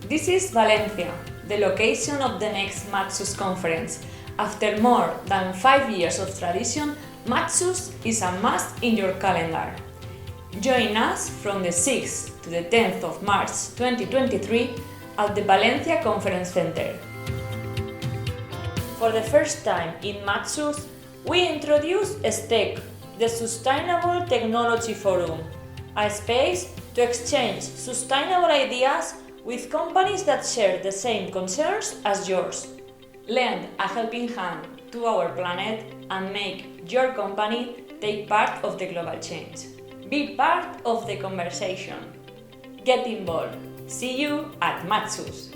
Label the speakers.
Speaker 1: This is Valencia, the location of the next MATSUS conference. After more than 5 years of tradition, MATSUS is a must in your calendar. Join us from the 6th to the 10th of March 2023 at the Valencia Conference Center. For the first time in MATSUS, we introduce STEC, the Sustainable Technology Forum, a space to exchange sustainable ideas with companies that share the same concerns as yours. Lend a helping hand to our planet and make your company take part of the global change. Be part of the conversation. Get involved. See you at MATSUS.